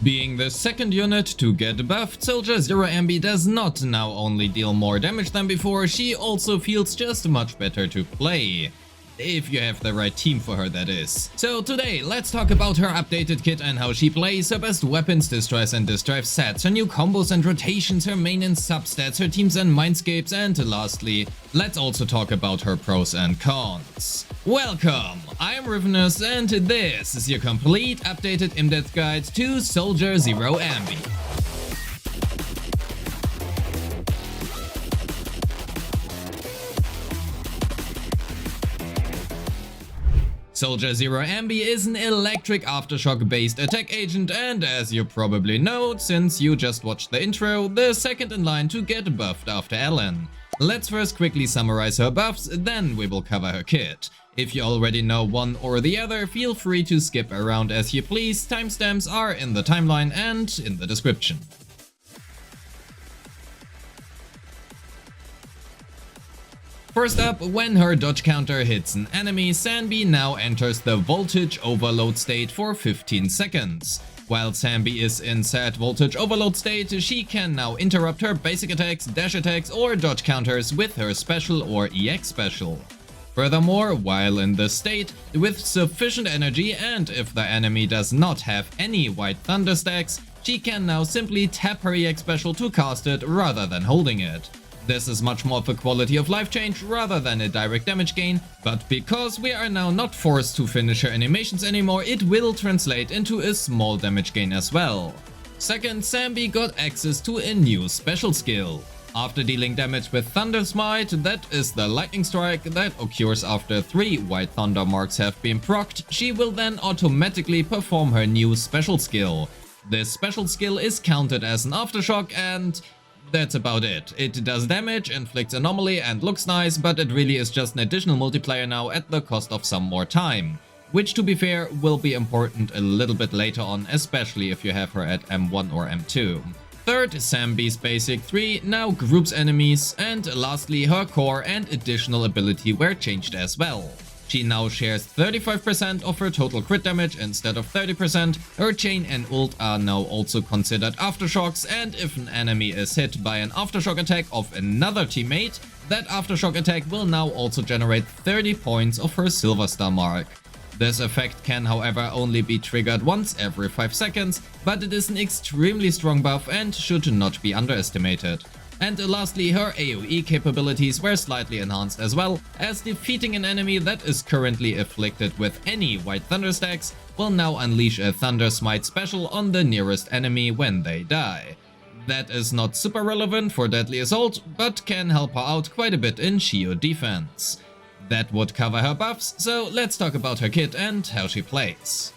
Being the second unit to get buffed, Soldier 0 ANBY does not now only deal more damage than before, she also feels just much better to play. If you have the right team for her, that is. So today, let's talk about her updated kit and how she plays, her best weapons, destroys and destroy sets, her new combos and rotations, her main and substats, her teams and Mindscapes, and lastly, let's also talk about her pros and cons. Welcome! I am Rivenous and this is your complete updated in-depth guide to Soldier 0 ANBY. Soldier 0 ANBY is an electric aftershock based attack agent, and as you probably know since you just watched the intro, the second in line to get buffed after Ellen. Let's first quickly summarize her buffs, then we will cover her kit. If you already know one or the other, feel free to skip around as you please, timestamps are in the timeline and in the description. First up, when her dodge counter hits an enemy, Sanby now enters the voltage overload state for 15 seconds. While Sanby is in said voltage overload state, she can now interrupt her basic attacks, dash attacks or dodge counters with her special or EX special. Furthermore, while in this state, with sufficient energy and if the enemy does not have any white thunder stacks, she can now simply tap her EX special to cast it rather than holding it. This is much more of a quality of life change rather than a direct damage gain, but because we are now not forced to finish her animations anymore, it will translate into a small damage gain as well. Second, Sanby got access to a new special skill. After dealing damage with Thunder Smite, that is the lightning strike that occurs after 3 white thunder marks have been procced, she will then automatically perform her new special skill. This special skill is counted as an aftershock and that's about it. It does damage, inflicts anomaly and looks nice, but it really is just an additional multiplier now at the cost of some more time. Which, to be fair, will be important a little bit later on, especially if you have her at M1 or M2. Third, Sanby's basic 3 now groups enemies, and lastly her core and additional ability were changed as well. She now shares 35% of her total crit damage instead of 30%, her chain and ult are now also considered aftershocks, and if an enemy is hit by an aftershock attack of another teammate, that aftershock attack will now also generate 30 points of her silver star mark. This effect can however only be triggered once every 5 seconds, but it is an extremely strong buff and should not be underestimated. And lastly, her AoE capabilities were slightly enhanced as well, as defeating an enemy that is currently afflicted with any white thunder stacks will now unleash a Thunder Smite special on the nearest enemy when they die. That is not super relevant for Deadly Assault, but can help her out quite a bit in Shio defense. That would cover her buffs, so let's talk about her kit and how she plays.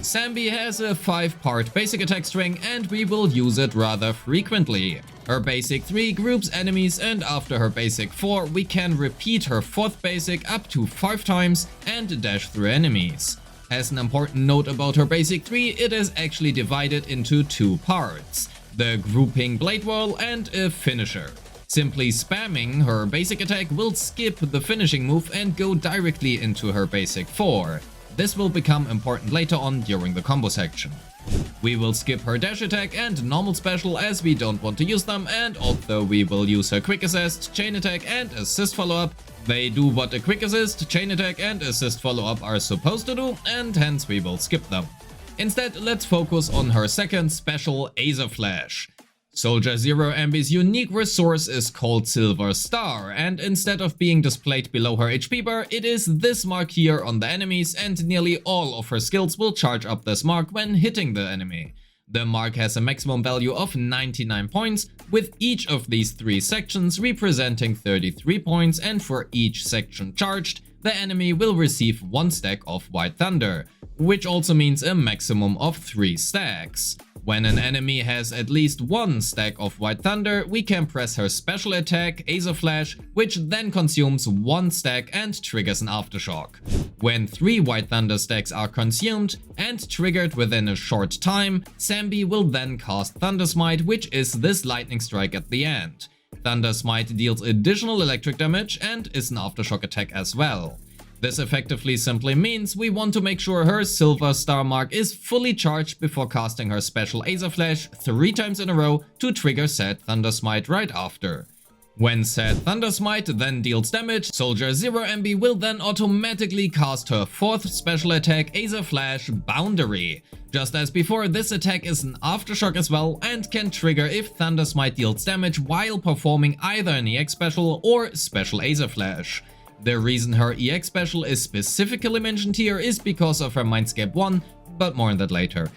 Sanby has a 5-part basic attack string and we will use it rather frequently. Her basic 3 groups enemies, and after her basic 4 we can repeat her 4th basic up to 5 times and dash through enemies. As an important note about her basic 3, it is actually divided into 2 parts, the grouping blade wall and a finisher. Simply spamming her basic attack will skip the finishing move and go directly into her basic 4. This will become important later on during the combo section. We will skip her dash attack and normal special as we don't want to use them, and although we will use her quick assist, chain attack and assist follow-up, they do what a quick assist, chain attack and assist follow-up are supposed to do, and hence we will skip them. Instead, let's focus on her second special, Aether Flash. Soldier 0 ANBY's unique resource is called Silver Star, and instead of being displayed below her HP bar, it is this mark here on the enemies, and nearly all of her skills will charge up this mark when hitting the enemy. The mark has a maximum value of 99 points, with each of these 3 sections representing 33 points, and for each section charged, the enemy will receive 1 stack of White Thunder, which also means a maximum of 3 stacks. When an enemy has at least 1 stack of White Thunder, we can press her special attack, Aether Flash, which then consumes 1 stack and triggers an aftershock. When 3 White Thunder stacks are consumed and triggered within a short time, Sanby will then cast Thunder Smite, which is this lightning strike at the end. Thunder Smite deals additional electric damage and is an aftershock attack as well. This effectively simply means we want to make sure her silver star mark is fully charged before casting her special Aether Flash 3 times in a row to trigger said Thunder Smite right after. When said Thunder Smite then deals damage, Soldier 0 ANBY will then automatically cast her 4th special attack, Aether Flash Boundary. Just as before, this attack is an aftershock as well and can trigger if Thunder Smite deals damage while performing either an EX special or special Aether Flash. The reason her EX special is specifically mentioned here is because of her Mindscape 1, but more on that later.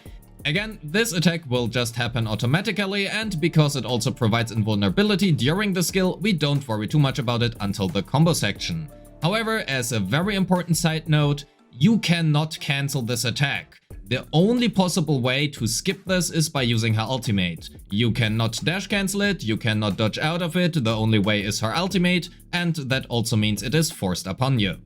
Again, this attack will just happen automatically, and because it also provides invulnerability during the skill, we don't worry too much about it until the combo section. However, as a very important side note, you cannot cancel this attack. The only possible way to skip this is by using her ultimate. You cannot dash cancel it, you cannot dodge out of it, the only way is her ultimate, and that also means it is forced upon you.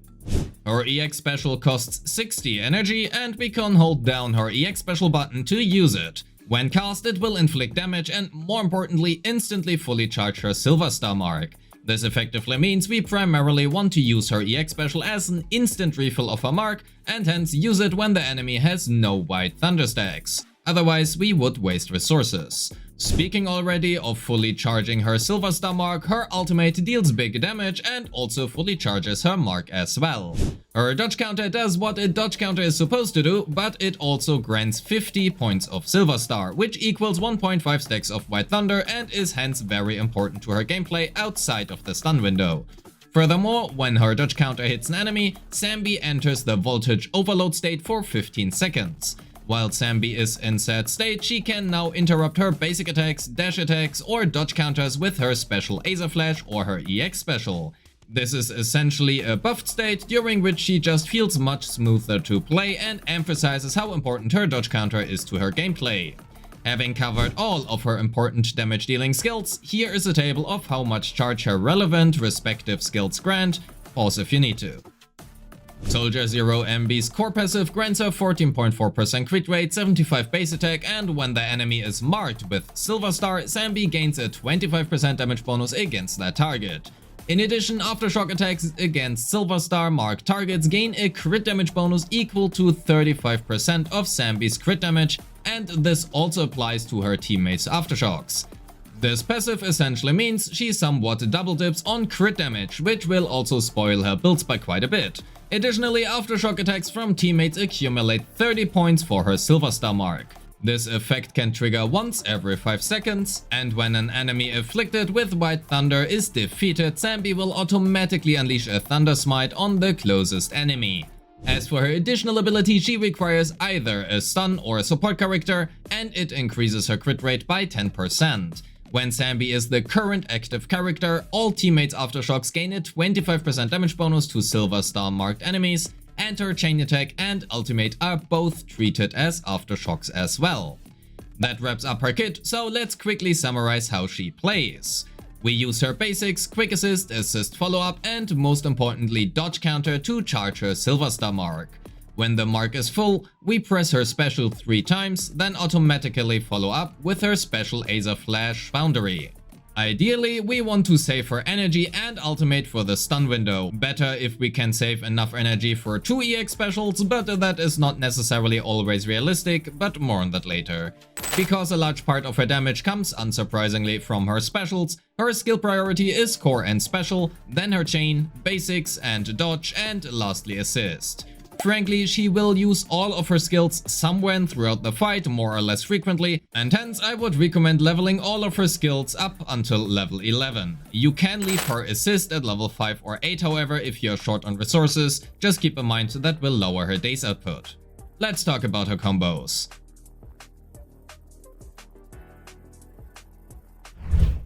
Her EX special costs 60 energy and we can hold down her EX special button to use it. When cast, it will inflict damage and, more importantly, instantly fully charge her silver star mark. This effectively means we primarily want to use her EX special as an instant refill of her mark and hence use it when the enemy has no white thunder stacks. Otherwise, we would waste resources. Speaking already of fully charging her silver star mark, her ultimate deals big damage and also fully charges her mark as well. Her dodge counter does what a dodge counter is supposed to do, but it also grants 50 points of silver star, which equals 1.5 stacks of white thunder and is hence very important to her gameplay outside of the stun window. Furthermore, when her dodge counter hits an enemy, Sanby enters the voltage overload state for 15 seconds. While Sanby is in said state, she can now interrupt her basic attacks, dash attacks, or dodge counters with her special Aether Flash or her EX special. This is essentially a buffed state during which she just feels much smoother to play and emphasizes how important her dodge counter is to her gameplay. Having covered all of her important damage dealing skills, here is a table of how much charge her relevant respective skills grant. Pause if you need to. Soldier 0 ANBY's core passive grants her 14.4% crit rate, 75 base attack, and when the enemy is marked with Silver Star, Sanby gains a 25% damage bonus against that target. In addition, aftershock attacks against Silver Star marked targets gain a crit damage bonus equal to 35% of Sanby's crit damage, and this also applies to her teammates' aftershocks. This passive essentially means she somewhat double dips on crit damage, which will also spoil her builds by quite a bit. Additionally, aftershock attacks from teammates accumulate 30 points for her silver star mark. This effect can trigger once every 5 seconds, and when an enemy afflicted with white thunder is defeated, Sanby will automatically unleash a thunder smite on the closest enemy. As for her additional ability, she requires either a stun or a support character, and it increases her crit rate by 10%. When Sanby is the current active character, all teammates' aftershocks gain a 25% damage bonus to silver star marked enemies, and her chain attack and ultimate are both treated as aftershocks as well. That wraps up her kit, so let's quickly summarize how she plays. We use her basics, quick assist follow-up, and most importantly dodge counter to charge her silver star mark. When the mark is full, we press her special 3 times, then automatically follow up with her special Aether Flash Boundary. Ideally, we want to save her energy and ultimate for the stun window. Better if we can save enough energy for 2 EX specials, but that is not necessarily always realistic, but more on that later. Because a large part of her damage comes, unsurprisingly, from her specials, her skill priority is core and special, then her chain, basics and dodge, and lastly assist. Frankly, she will use all of her skills somewhere throughout the fight more or less frequently, and hence I would recommend leveling all of her skills up until level 11. You can leave her assist at level 5 or 8 however if you're short on resources, just keep in mind that will lower her day's output. Let's talk about her combos.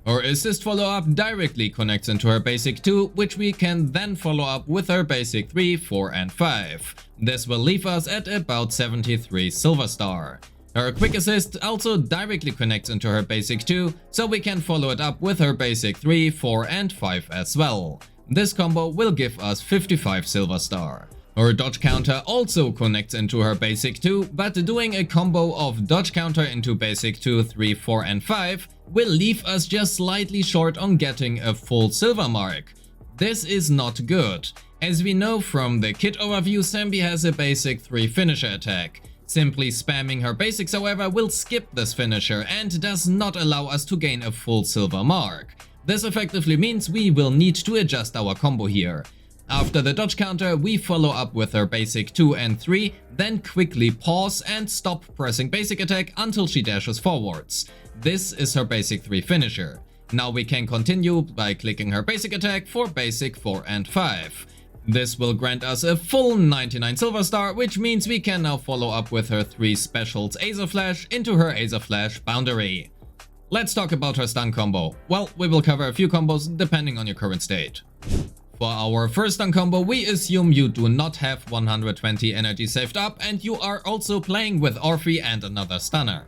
Her assist follow-up directly connects into her basic 2, which we can then follow up with her basic 3, 4 and 5. This will leave us at about 73 silver star. Her quick assist also directly connects into her basic 2, so we can follow it up with her basic 3, 4 and 5 as well. This combo will give us 55 silver star. Her dodge counter also connects into her basic 2, but doing a combo of dodge counter into basic 2, 3, 4 and 5 will leave us just slightly short on getting a full silver mark. This is not good. As we know from the kit overview, Sanby has a basic 3 finisher attack. Simply spamming her basics, however, will skip this finisher and does not allow us to gain a full silver mark. This effectively means we will need to adjust our combo here. After the dodge counter, we follow up with her basic 2 and 3, then quickly pause and stop pressing basic attack until she dashes forwards. This is her basic 3 finisher. Now we can continue by clicking her basic attack for basic 4 and 5. This will grant us a full 99 silver star, which means we can now follow up with her 3 specials Aether Flash into her Aether Flash boundary. Let's talk about her stun combo. Well, we will cover a few combos depending on your current state. For our first stun combo, we assume you do not have 120 energy saved up and you are also playing with Orphe and another stunner.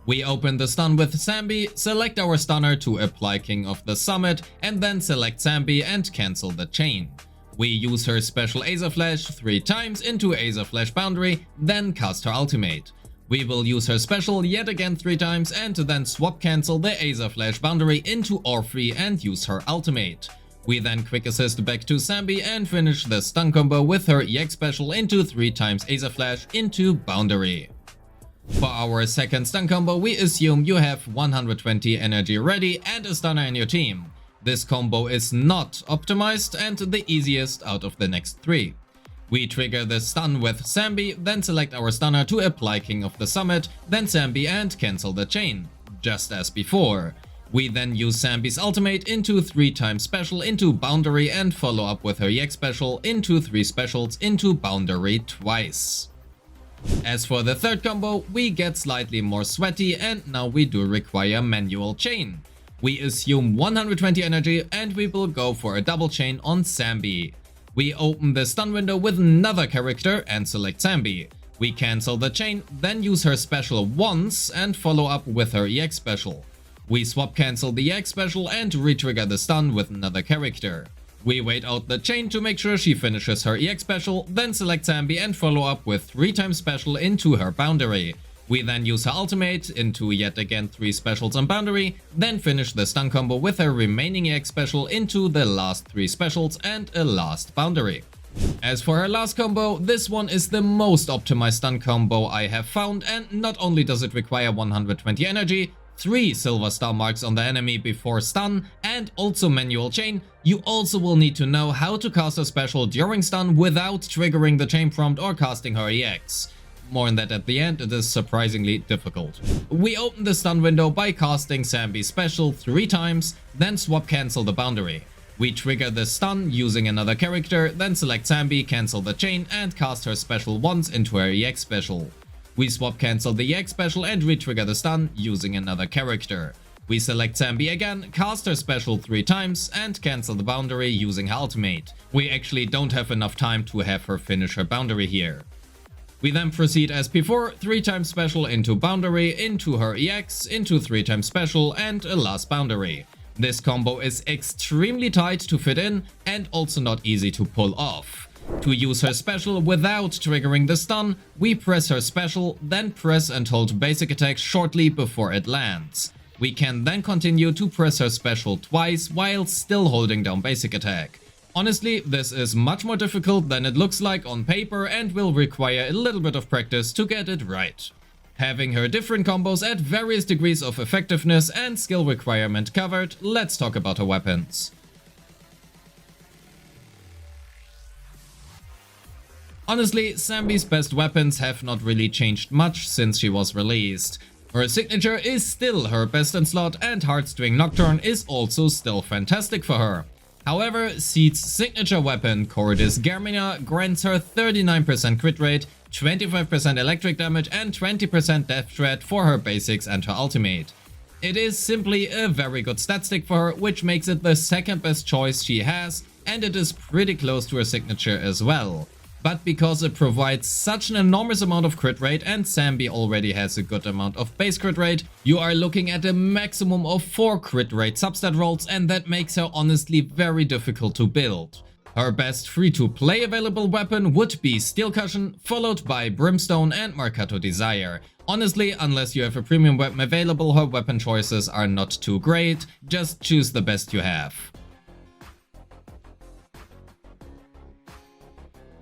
We open the stun with Sanby, select our stunner to apply King of the Summit, and then select Sanby and cancel the chain. We use her special Aether Flash 3 times into Aether Flash boundary, then cast her ultimate. We will use her special yet again 3 times and then swap cancel the Aether Flash boundary into Orphe and use her ultimate. We then quick assist back to Sanby and finish the stun combo with her EX special into 3 times Aether Flash into boundary. For our second stun combo, we assume you have 120 energy ready and a stunner in your team. This combo is not optimized and the easiest out of the next 3. We trigger the stun with Sanby, then select our stunner to apply King of the Summit, then Sanby and cancel the chain, just as before. We then use Sanby's ultimate into 3 times special into boundary and follow up with her EX special into 3 specials into boundary twice. As for the third combo, we get slightly more sweaty and now we do require manual chain. We assume 120 energy and we will go for a double chain on Sanby. We open the stun window with another character and select Sanby. We cancel the chain, then use her special once and follow up with her EX special. We swap cancel the EX special and retrigger the stun with another character. We wait out the chain to make sure she finishes her EX special, then select Sanby and follow up with 3 times special into her boundary. We then use her ultimate into yet again 3 specials on boundary, then finish the stun combo with her remaining EX special into the last 3 specials and a last boundary. As for her last combo, this one is the most optimized stun combo I have found, and not only does it require 120 energy, 3 silver star marks on the enemy before stun, and also manual chain, you also will need to know how to cast a special during stun without triggering the chain prompt or casting her EX. More on that at the end, it is surprisingly difficult. We open the stun window by casting Sanby's special 3 times, then swap cancel the boundary. We trigger the stun using another character, then select Sanby, cancel the chain and cast her special once into her EX special. We swap cancel the EX special and retrigger the stun using another character. We select Sanby again, cast her special 3 times and cancel the boundary using her ultimate. We actually don't have enough time to have her finish her boundary here. We then proceed as before, 3 times special into boundary, into her EX, into 3 times special and a last boundary. This combo is extremely tight to fit in and also not easy to pull off. To use her special without triggering the stun, we press her special, then press and hold basic attack shortly before it lands. We can then continue to press her special twice while still holding down basic attack. Honestly, this is much more difficult than it looks like on paper and will require a little bit of practice to get it right. Having her different combos at various degrees of effectiveness and skill requirement covered, let's talk about her weapons. Honestly, Sanby's best weapons have not really changed much since she was released. Her signature is still her best in slot and Heartstring Nocturne is also still fantastic for her. However, Seed's signature weapon, Cordis Germina, grants her 39% crit rate, 25% electric damage and 20% death threat for her basics and her ultimate. It is simply a very good stat stick for her, which makes it the second best choice she has, and it is pretty close to her signature as well. But because it provides such an enormous amount of crit rate and Sanby already has a good amount of base crit rate, you are looking at a maximum of 4 crit rate substat rolls, and that makes her honestly very difficult to build. Her best free-to-play available weapon would be Steel Cushion, followed by Brimstone and Marcato Desire. Honestly, unless you have a premium weapon available, her weapon choices are not too great, just choose the best you have.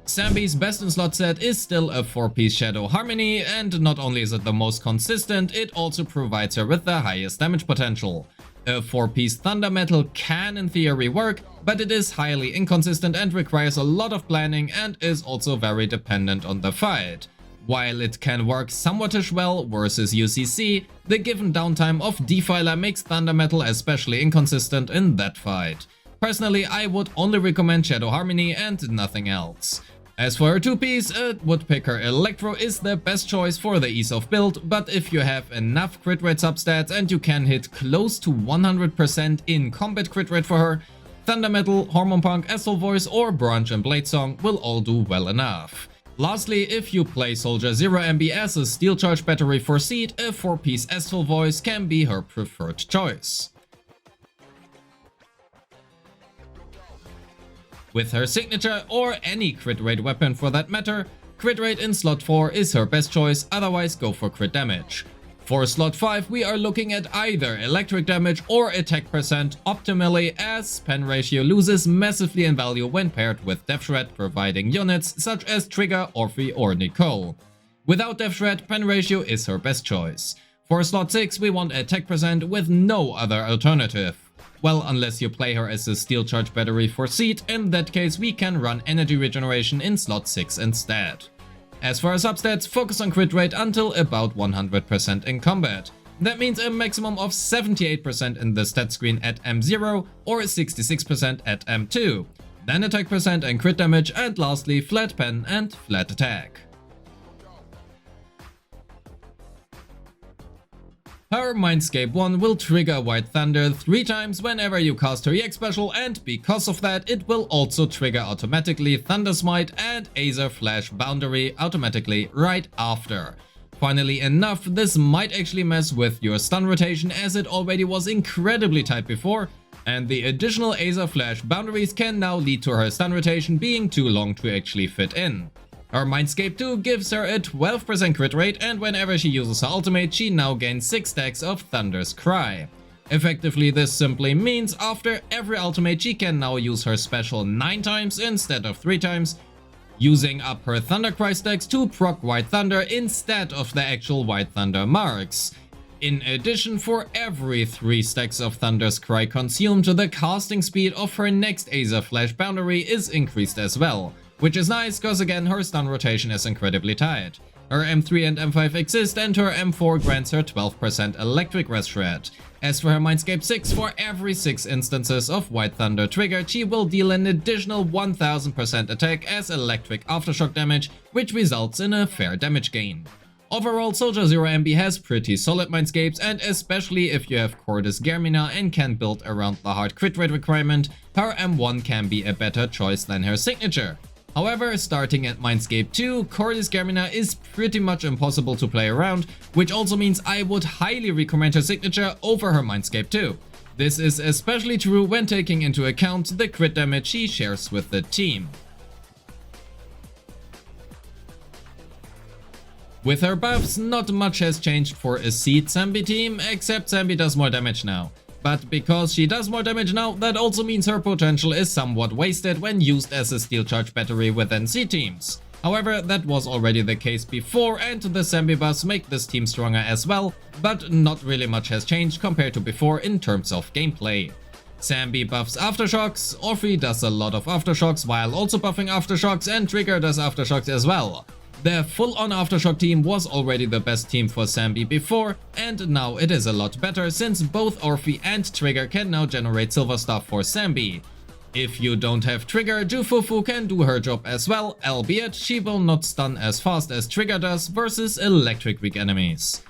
Sanby's best in slot set is still a 4-piece Shadow Harmony, and not only is it the most consistent, it also provides her with the highest damage potential. A 4-piece Thunder Metal can in theory work, but it is highly inconsistent and requires a lot of planning and is also very dependent on the fight. While it can work somewhat-ish well versus UCC, the given downtime of Defiler makes Thunder Metal especially inconsistent in that fight. Personally, I would only recommend Shadow Harmony and nothing else. As for her 2-piece, a Woodpecker Electro is the best choice for the ease of build, but if you have enough crit rate substats and you can hit close to 100% in combat crit rate for her, Thunder Metal, Hormone Punk, Astral Voice or Branch and Blade Song will all do well enough. Lastly, if you play Soldier 0 ANBY as a Steel Charge battery for seed, a 4-piece Astral Voice can be her preferred choice. With her signature, or any crit rate weapon for that matter, crit rate in slot 4 is her best choice, otherwise go for crit damage. For slot 5 we are looking at either electric damage or attack percent optimally, as pen ratio loses massively in value when paired with Death Shred providing units such as Trigger, Orphe or Nicole. Without Death Shred, pen ratio is her best choice. For slot 6 we want attack percent with no other alternative. Well, unless you play her as a Steel Charge battery for seed, in that case we can run energy regeneration in slot 6 instead. As for her substats, focus on crit rate until about 100% in combat. That means a maximum of 78% in the stat screen at M0 or 66% at M2. Then attack percent and crit damage, and lastly flat pen and flat attack. Her Mindscape 1 will trigger White Thunder 3 times whenever you cast her EX special, and because of that it will also trigger automatically Thunder Smite and Aether Flash Boundary automatically right after. Funnily enough, this might actually mess with your stun rotation, as it already was incredibly tight before, and the additional Aether Flash Boundaries can now lead to her stun rotation being too long to actually fit in. Her Mindscape 2 gives her a 12% crit rate, and whenever she uses her ultimate she now gains 6 stacks of Thunder's Cry. Effectively, this simply means after every ultimate she can now use her special 9 times instead of 3 times, using up her Thunder Cry stacks to proc White Thunder instead of the actual White Thunder marks. In addition, for every 3 stacks of Thunder's Cry consumed, the casting speed of her next Aether Flash Boundary is increased as well. Which is nice, cause again her stun rotation is incredibly tight. Her M3 and M5 exist, and her M4 grants her 12% electric rest shred. As for her Mindscape 6, for every 6 instances of White Thunder triggered, she will deal an additional 1000% attack as electric aftershock damage, which results in a fair damage gain. Overall, Soldier 0 ANBY has pretty solid Mindscapes, and especially if you have Cordis Germina and can build around the hard crit rate requirement, her M1 can be a better choice than her signature. However, starting at Mindscape 2, Cordis Germina is pretty much impossible to play around, which also means I would highly recommend her signature over her Mindscape 2. This is especially true when taking into account the crit damage she shares with the team. With her buffs, not much has changed for a seed Sanby team, except Sanby does more damage now. But because she does more damage now, that also means her potential is somewhat wasted when used as a Steel Charge battery within C teams. However, that was already the case before, and the Sanby buffs make this team stronger as well, but not really much has changed compared to before in terms of gameplay. Sanby buffs Aftershocks, Orphe does a lot of Aftershocks while also buffing Aftershocks, and Trigger does Aftershocks as well. The full-on Aftershock team was already the best team for Sanby before, and now it is a lot better since both Orphe and Trigger can now generate silver stuff for Sanby. If you don't have Trigger, Jufufu can do her job as well, albeit she will not stun as fast as Trigger does versus electric weak enemies.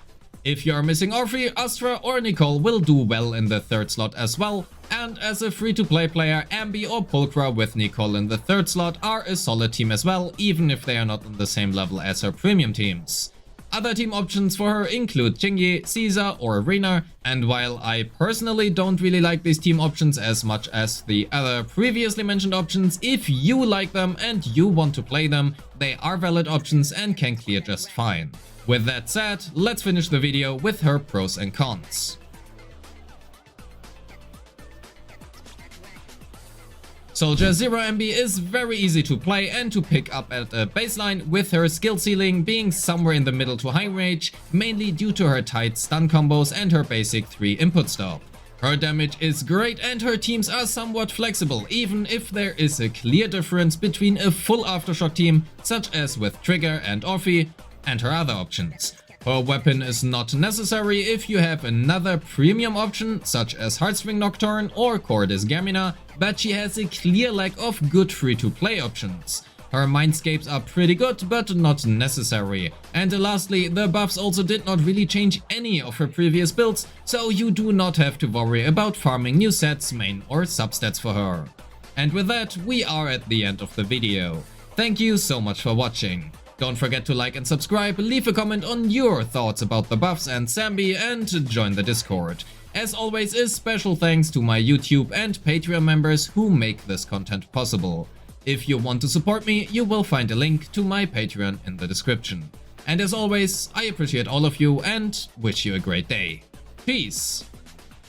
If you are missing Orphe, Astra or Nicole will do well in the 3rd slot as well, and as a free-to-play player, Ambi or Pulchra with Nicole in the 3rd slot are a solid team as well, even if they are not on the same level as her premium teams. Other team options for her include Jingyi, Caesar or Arena, and while I personally don't really like these team options as much as the other previously mentioned options, if you like them and you want to play them, they are valid options and can clear just fine. With that said, let's finish the video with her pros and cons. Soldier 0 ANBY is very easy to play and to pick up at a baseline, with her skill ceiling being somewhere in the middle to high range, mainly due to her tight stun combos and her basic 3 input stop. Her damage is great and her teams are somewhat flexible, even if there is a clear difference between a full aftershock team, such as with Trigger and Orphe, and her other options. Her weapon is not necessary if you have another premium option, such as Heartstring Nocturne or Cordis Gamina, but she has a clear lack of good free-to-play options. Her Mindscapes are pretty good, but not necessary. And lastly, the buffs also did not really change any of her previous builds, so you do not have to worry about farming new sets, main or substats for her. And with that, we are at the end of the video. Thank you so much for watching. Don't forget to like and subscribe, leave a comment on your thoughts about the buffs and Sanby, and join the Discord. As always, a special thanks to my YouTube and Patreon members who make this content possible. If you want to support me, you will find a link to my Patreon in the description. And as always, I appreciate all of you and wish you a great day. Peace!